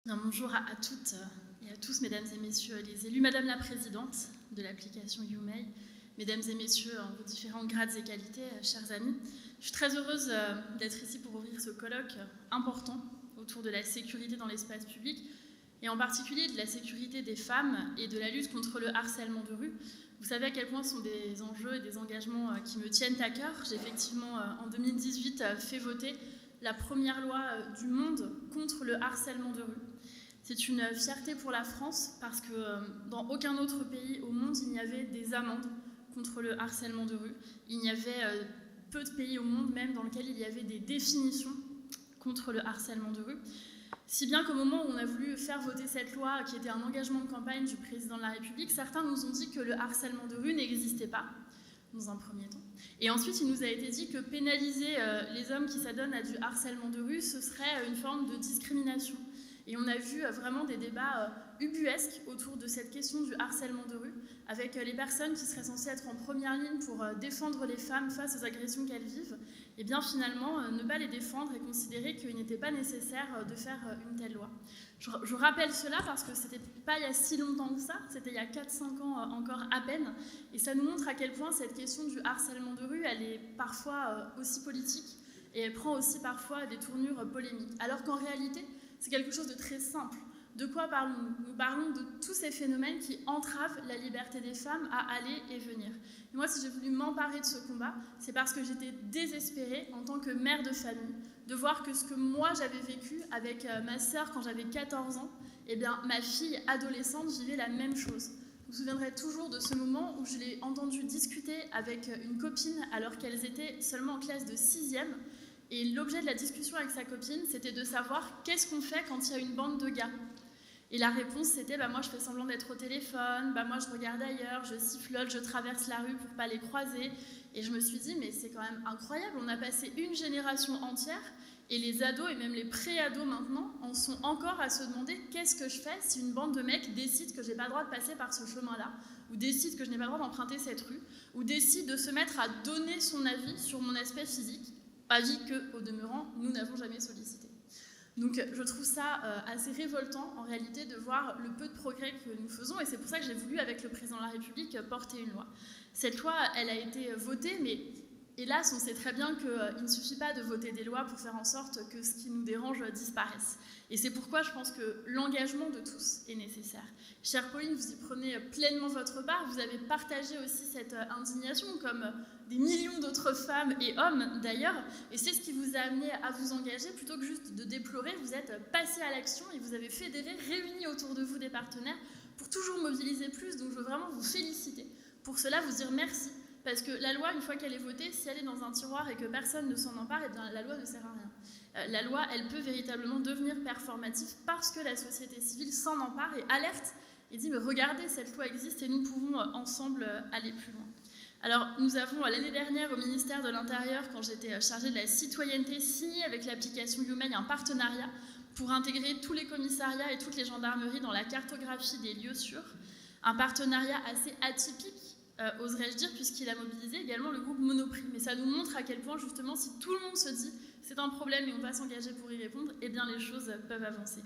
Bien, bonjour à toutes et à tous, mesdames et messieurs les élus, madame la présidente de l'application YouMay, mesdames et messieurs en vos différents grades et qualités, chers amis. Je suis très heureuse d'être ici pour ouvrir ce colloque important autour de la sécurité dans l'espace public et en particulier de la sécurité des femmes et de la lutte contre le harcèlement de rue. Vous savez à quel point ce sont des enjeux et des engagements qui me tiennent à cœur. J'ai effectivement en 2018 fait voter la première loi du monde contre le harcèlement de rue. C'est une fierté pour la France parce que dans aucun autre pays au monde, il n'y avait des amendes contre le harcèlement de rue. Il n'y avait peu de pays au monde même dans lesquels il y avait des définitions contre le harcèlement de rue. Si bien qu'au moment où on a voulu faire voter cette loi, qui était un engagement de campagne du président de la République, certains nous ont dit que le harcèlement de rue n'existait pas, dans un premier temps. Et ensuite, il nous a été dit que pénaliser les hommes qui s'adonnent à du harcèlement de rue, ce serait une forme de discrimination. Et on a vu vraiment des débats ubuesques autour de cette question du harcèlement de rue, avec les personnes qui seraient censées être en première ligne pour défendre les femmes face aux agressions qu'elles vivent, et bien finalement ne pas les défendre et considérer qu'il n'était pas nécessaire de faire une telle loi. Je rappelle cela parce que c'était pas il y a si longtemps que ça, c'était il y a 4-5 ans encore à peine, et ça nous montre à quel point cette question du harcèlement de rue, elle est parfois aussi politique, et elle prend aussi parfois des tournures polémiques, alors qu'en réalité, c'est quelque chose de très simple. De quoi parlons-nous ? Nous parlons de tous ces phénomènes qui entravent la liberté des femmes à aller et venir. Et moi, si j'ai voulu m'emparer de ce combat, c'est parce que j'étais désespérée en tant que mère de famille de voir que ce que moi j'avais vécu avec ma sœur quand j'avais 14 ans, eh bien, ma fille adolescente vivait la même chose. Je me souviendrai toujours de ce moment où je l'ai entendue discuter avec une copine alors qu'elles étaient seulement en classe de 6e. Et l'objet de la discussion avec sa copine, c'était de savoir qu'est-ce qu'on fait quand il y a une bande de gars. Et la réponse, c'était moi je fais semblant d'être au téléphone, moi je regarde ailleurs, je sifflote, je traverse la rue pour pas les croiser. Et je me suis dit, mais c'est quand même incroyable, on a passé une génération entière, et les ados et même les pré-ados maintenant en sont encore à se demander qu'est-ce que je fais si une bande de mecs décide que j'ai pas le droit de passer par ce chemin-là, ou décide que je n'ai pas le droit d'emprunter cette rue, ou décide de se mettre à donner son avis sur mon aspect physique, avis que, au demeurant, nous n'avons jamais sollicité. Donc je trouve ça assez révoltant en réalité de voir le peu de progrès que nous faisons, et c'est pour ça que j'ai voulu avec le président de la République porter une loi. Cette loi, elle a été votée, mais hélas on sait très bien qu'il ne suffit pas de voter des lois pour faire en sorte que ce qui nous dérange disparaisse. Et c'est pourquoi je pense que l'engagement de tous est nécessaire. Chère Pauline, vous y prenez pleinement votre part, vous avez partagé aussi cette indignation comme des millions d'autres femmes et hommes d'ailleurs, et c'est ce qui vous a amené à vous engager. Plutôt que juste de déplorer, vous êtes passé à l'action et vous avez fédéré, réuni autour de vous des partenaires pour toujours mobiliser plus. Donc je veux vraiment vous féliciter. Pour cela, vous dire merci, parce que la loi, une fois qu'elle est votée, si elle est dans un tiroir et que personne ne s'en empare, eh bien la loi ne sert à rien. La loi, elle peut véritablement devenir performative parce que la société civile s'en empare et alerte et dit mais regardez, cette loi existe et nous pouvons ensemble aller plus loin. Alors nous avons l'année dernière au ministère de l'Intérieur, quand j'étais chargée de la citoyenneté, signé avec l'application YouMay un partenariat pour intégrer tous les commissariats et toutes les gendarmeries dans la cartographie des lieux sûrs. Un partenariat assez atypique, oserais-je dire, puisqu'il a mobilisé également le groupe Monoprix. Mais ça nous montre à quel point justement si tout le monde se dit c'est un problème et on va s'engager pour y répondre, eh bien les choses peuvent avancer.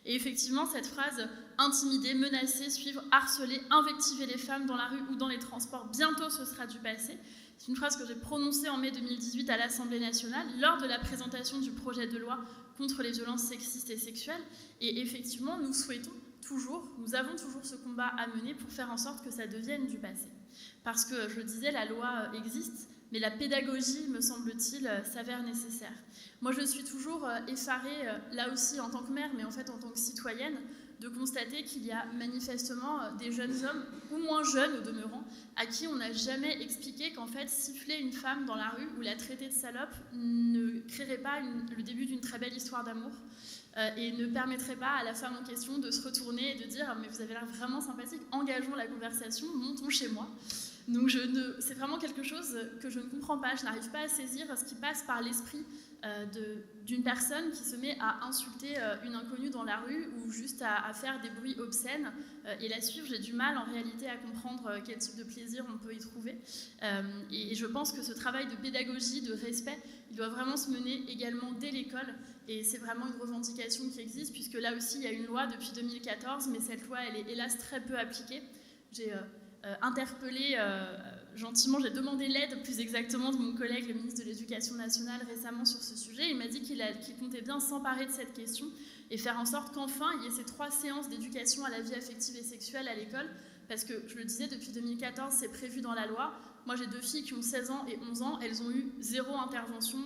Et effectivement, cette phrase « intimider, menacer, suivre, harceler, invectiver les femmes dans la rue ou dans les transports, bientôt ce sera du passé », c'est une phrase que j'ai prononcée en mai 2018 à l'Assemblée nationale lors de la présentation du projet de loi contre les violences sexistes et sexuelles. Et effectivement, nous avons toujours ce combat à mener pour faire en sorte que ça devienne du passé. Parce que, je le disais, la loi existe, mais la pédagogie, me semble-t-il, s'avère nécessaire. Moi, je suis toujours effarée, là aussi en tant que mère, mais en fait en tant que citoyenne, de constater qu'il y a manifestement des jeunes hommes, ou moins jeunes au demeurant, à qui on n'a jamais expliqué qu'en fait, siffler une femme dans la rue ou la traiter de salope ne créerait pas le début d'une très belle histoire d'amour, et ne permettrait pas à la femme en question de se retourner et de dire « mais vous avez l'air vraiment sympathique, engageons la conversation, montons chez moi ». Donc c'est vraiment quelque chose que je ne comprends pas. Je n'arrive pas à saisir ce qui passe par l'esprit d'une personne qui se met à insulter une inconnue dans la rue ou juste à faire des bruits obscènes et la suivre. J'ai du mal en réalité à comprendre quel type de plaisir on peut y trouver. Et je pense que ce travail de pédagogie, de respect, il doit vraiment se mener également dès l'école Et c'est vraiment une revendication qui existe, puisque là aussi, il y a une loi depuis 2014, mais cette loi, elle est hélas très peu appliquée. J'ai interpellé gentiment, j'ai demandé l'aide plus exactement de mon collègue, le ministre de l'Éducation nationale, récemment sur ce sujet. Il m'a dit qu'il comptait bien s'emparer de cette question et faire en sorte qu'enfin, il y ait ces 3 séances d'éducation à la vie affective et sexuelle à l'école, parce que, je le disais, depuis 2014, c'est prévu dans la loi. Moi, j'ai 2 filles qui ont 16 ans et 11 ans, elles ont eu 0 intervention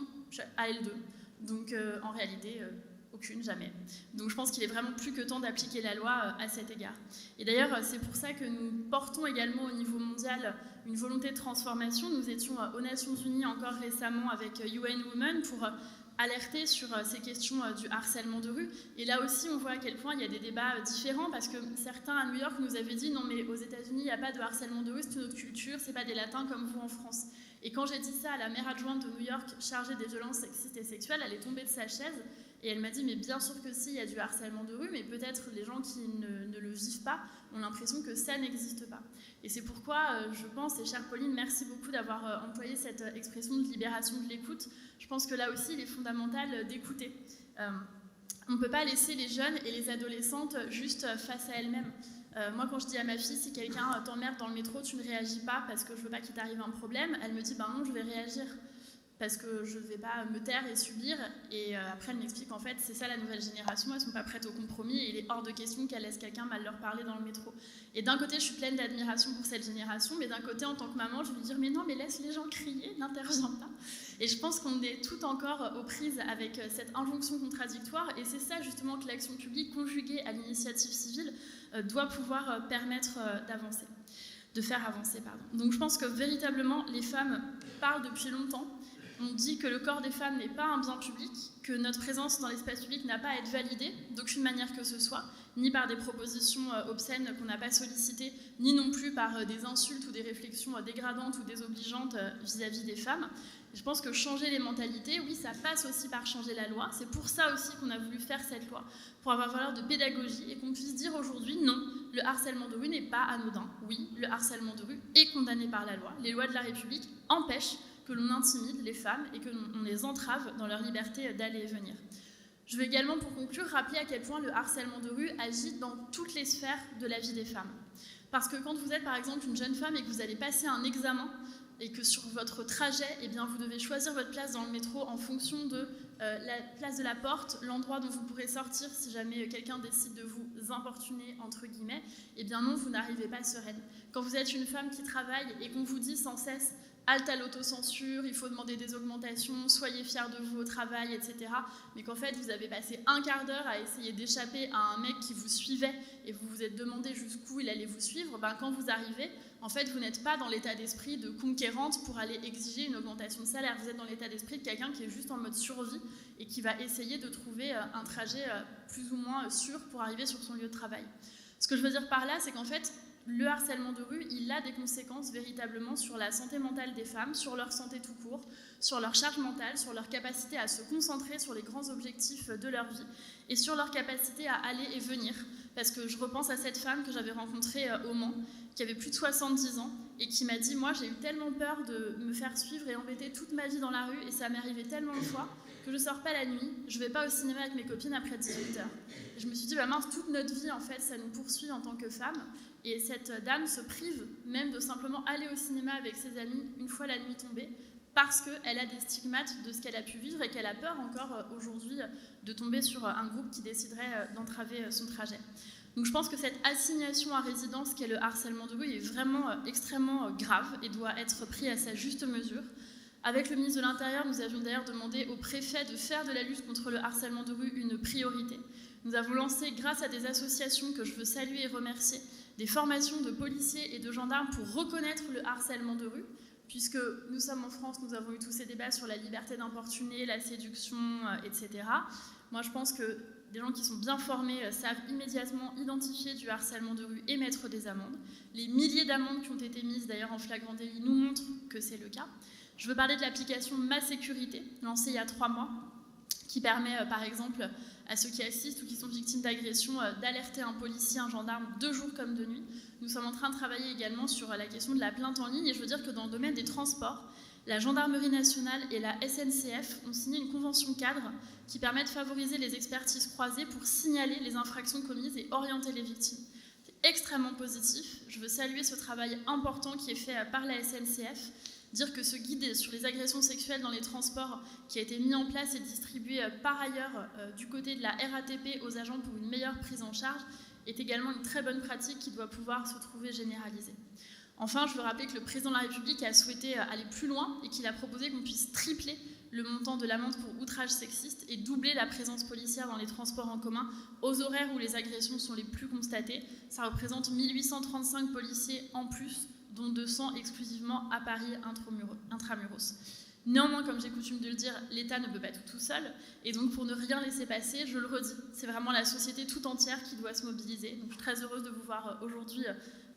à L2. Donc, en réalité, aucune, jamais. Donc, je pense qu'il est vraiment plus que temps d'appliquer la loi à cet égard. Et d'ailleurs, c'est pour ça que nous portons également au niveau mondial une volonté de transformation. Nous étions aux Nations Unies encore récemment avec UN Women pour alerter sur ces questions du harcèlement de rue. Et là aussi, on voit à quel point il y a des débats différents, parce que certains à New York nous avaient dit « Non, mais aux États-Unis, il n'y a pas de harcèlement de rue, c'est une autre culture, c'est pas des latins comme vous en France ». Et quand j'ai dit ça à la maire adjointe de New York, chargée des violences sexistes et sexuelles, elle est tombée de sa chaise et elle m'a dit « Mais bien sûr que si, il y a du harcèlement de rue, mais peut-être les gens qui ne le vivent pas ont l'impression que ça n'existe pas ». Et c'est pourquoi je pense, et chère Pauline, merci beaucoup d'avoir employé cette expression de libération de l'écoute. Je pense que là aussi, il est fondamental d'écouter. On ne peut pas laisser les jeunes et les adolescentes juste face à elles-mêmes. Moi, quand je dis à ma fille, si quelqu'un t'emmerde dans le métro, tu ne réagis pas parce que je ne veux pas qu'il t'arrive un problème, elle me dit, ben non, je vais réagir parce que je ne vais pas me taire et subir. Et après, elle m'explique qu'en fait, c'est ça la nouvelle génération, elles ne sont pas prêtes au compromis et il est hors de question qu'elles laissent quelqu'un mal leur parler dans le métro. Et d'un côté, je suis pleine d'admiration pour cette génération, mais d'un côté, en tant que maman, je vais lui dire, mais non, mais laisse les gens crier, n'interviens pas. Et je pense qu'on est tout encore aux prises avec cette injonction contradictoire, et c'est ça justement que l'action publique conjuguée à l'initiative civile doit pouvoir permettre d'avancer, de faire avancer. Donc je pense que véritablement, les femmes parlent depuis longtemps. On dit que le corps des femmes n'est pas un bien public, que notre présence dans l'espace public n'a pas à être validée d'aucune manière que ce soit, ni par des propositions obscènes qu'on n'a pas sollicitées, ni non plus par des insultes ou des réflexions dégradantes ou désobligeantes vis-à-vis des femmes. Je pense que changer les mentalités, oui, ça passe aussi par changer la loi. C'est pour ça aussi qu'on a voulu faire cette loi, pour avoir valeur de pédagogie et qu'on puisse dire aujourd'hui, non, le harcèlement de rue n'est pas anodin. Oui, le harcèlement de rue est condamné par la loi. Les lois de la République empêchent que l'on intimide les femmes et que l'on les entrave dans leur liberté d'aller et venir. Je veux également, pour conclure, rappeler à quel point le harcèlement de rue agit dans toutes les sphères de la vie des femmes. Parce que quand vous êtes par exemple une jeune femme et que vous allez passer un examen et que sur votre trajet, eh bien, vous devez choisir votre place dans le métro en fonction de la place de la porte, l'endroit dont vous pourrez sortir si jamais quelqu'un décide de vous importuner, entre guillemets, eh bien non, vous n'arrivez pas sereine. Quand vous êtes une femme qui travaille et qu'on vous dit sans cesse halte à l'autocensure, il faut demander des augmentations, soyez fiers de vous au travail, etc. Mais qu'en fait, vous avez passé un quart d'heure à essayer d'échapper à un mec qui vous suivait et vous vous êtes demandé jusqu'où il allait vous suivre, ben, quand vous arrivez, en fait, vous n'êtes pas dans l'état d'esprit de conquérante pour aller exiger une augmentation de salaire. Vous êtes dans l'état d'esprit de quelqu'un qui est juste en mode survie et qui va essayer de trouver un trajet plus ou moins sûr pour arriver sur son lieu de travail. Ce que je veux dire par là, c'est qu'en fait, le harcèlement de rue, il a des conséquences véritablement sur la santé mentale des femmes, sur leur santé tout court, sur leur charge mentale, sur leur capacité à se concentrer sur les grands objectifs de leur vie et sur leur capacité à aller et venir. Parce que je repense à cette femme que j'avais rencontrée au Mans, qui avait plus de 70 ans et qui m'a dit « Moi, j'ai eu tellement peur de me faire suivre et embêter toute ma vie dans la rue et ça m'est arrivé tellement de fois que je ne sors pas la nuit, je ne vais pas au cinéma avec mes copines après 18h. » Je me suis dit bah, « Mince, toute notre vie, en fait, ça nous poursuit en tant que femmes. » Et cette dame se prive même de simplement aller au cinéma avec ses amis une fois la nuit tombée parce qu'elle a des stigmates de ce qu'elle a pu vivre et qu'elle a peur encore aujourd'hui de tomber sur un groupe qui déciderait d'entraver son trajet. Donc je pense que cette assignation à résidence qu'est le harcèlement de rue est vraiment extrêmement grave et doit être pris à sa juste mesure. Avec le ministre de l'Intérieur, nous avions d'ailleurs demandé au préfet de faire de la lutte contre le harcèlement de rue une priorité. Nous avons lancé, grâce à des associations que je veux saluer et remercier, des formations de policiers et de gendarmes pour reconnaître le harcèlement de rue, puisque nous sommes en France, nous avons eu tous ces débats sur la liberté d'importuner, la séduction, etc. Moi, je pense que des gens qui sont bien formés savent immédiatement identifier du harcèlement de rue et mettre des amendes. Les milliers d'amendes qui ont été mises, d'ailleurs, en flagrant délit, nous montrent que c'est le cas. Je veux parler de l'application Ma Sécurité, lancée il y a 3 mois, qui permet, par exemple, à ceux qui assistent ou qui sont victimes d'agression, d'alerter un policier, un gendarme, de jour comme de nuit. Nous sommes en train de travailler également sur la question de la plainte en ligne, et je veux dire que dans le domaine des transports, la Gendarmerie nationale et la SNCF ont signé une convention cadre qui permet de favoriser les expertises croisées pour signaler les infractions commises et orienter les victimes. C'est extrêmement positif. Je veux saluer ce travail important qui est fait par la SNCF. Dire que ce guide sur les agressions sexuelles dans les transports qui a été mis en place et distribué par ailleurs du côté de la RATP aux agents pour une meilleure prise en charge est également une très bonne pratique qui doit pouvoir se trouver généralisée. Enfin, je veux rappeler que le président de la République a souhaité aller plus loin et qu'il a proposé qu'on puisse tripler le montant de l'amende pour outrage sexiste et doubler la présence policière dans les transports en commun aux horaires où les agressions sont les plus constatées. Ça représente 1835 policiers en plus, dont 200 exclusivement à Paris intramuros. Néanmoins, comme j'ai coutume de le dire, l'État ne peut pas tout seul, et donc pour ne rien laisser passer, je le redis, c'est vraiment la société tout entière qui doit se mobiliser. Donc, je suis très heureuse de vous voir aujourd'hui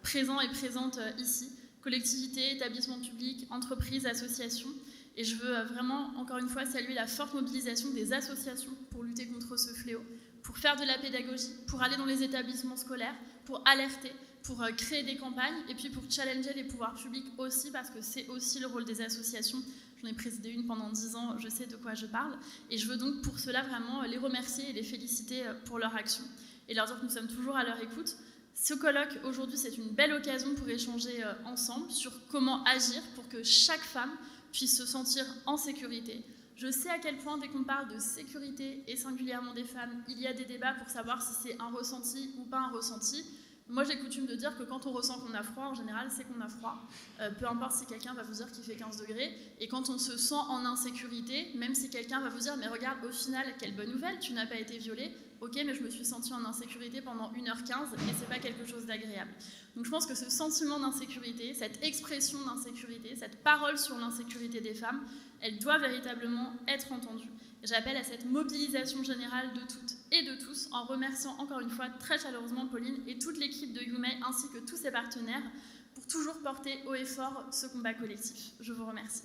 présents et présentes ici, collectivités, établissements publics, entreprises, associations, et je veux vraiment, encore une fois, saluer la forte mobilisation des associations pour lutter contre ce fléau, pour faire de la pédagogie, pour aller dans les établissements scolaires, pour alerter, pour créer des campagnes, et puis pour challenger les pouvoirs publics aussi, parce que c'est aussi le rôle des associations. J'en ai présidé une pendant 10 ans, je sais de quoi je parle, et je veux donc pour cela vraiment les remercier et les féliciter pour leur action, et leur dire que nous sommes toujours à leur écoute. Ce colloque, aujourd'hui, c'est une belle occasion pour échanger ensemble sur comment agir pour que chaque femme puisse se sentir en sécurité. Je sais à quel point, dès qu'on parle de sécurité, et singulièrement des femmes, il y a des débats pour savoir si c'est un ressenti ou pas un ressenti. Moi, j'ai coutume de dire que quand on ressent qu'on a froid, en général, c'est qu'on a froid. Peu importe si quelqu'un va vous dire qu'il fait 15 degrés. Et quand on se sent en insécurité, même si quelqu'un va vous dire « Mais regarde, au final, quelle bonne nouvelle, tu n'as pas été violée. Ok, mais je me suis sentie en insécurité pendant 1h15 et c'est pas quelque chose d'agréable. » Donc je pense que ce sentiment d'insécurité, cette expression d'insécurité, cette parole sur l'insécurité des femmes, elle doit véritablement être entendue. J'appelle à cette mobilisation générale de toutes et de tous, en remerciant encore une fois très chaleureusement Pauline et toute l'équipe de YouMay ainsi que tous ses partenaires pour toujours porter haut et fort ce combat collectif. Je vous remercie.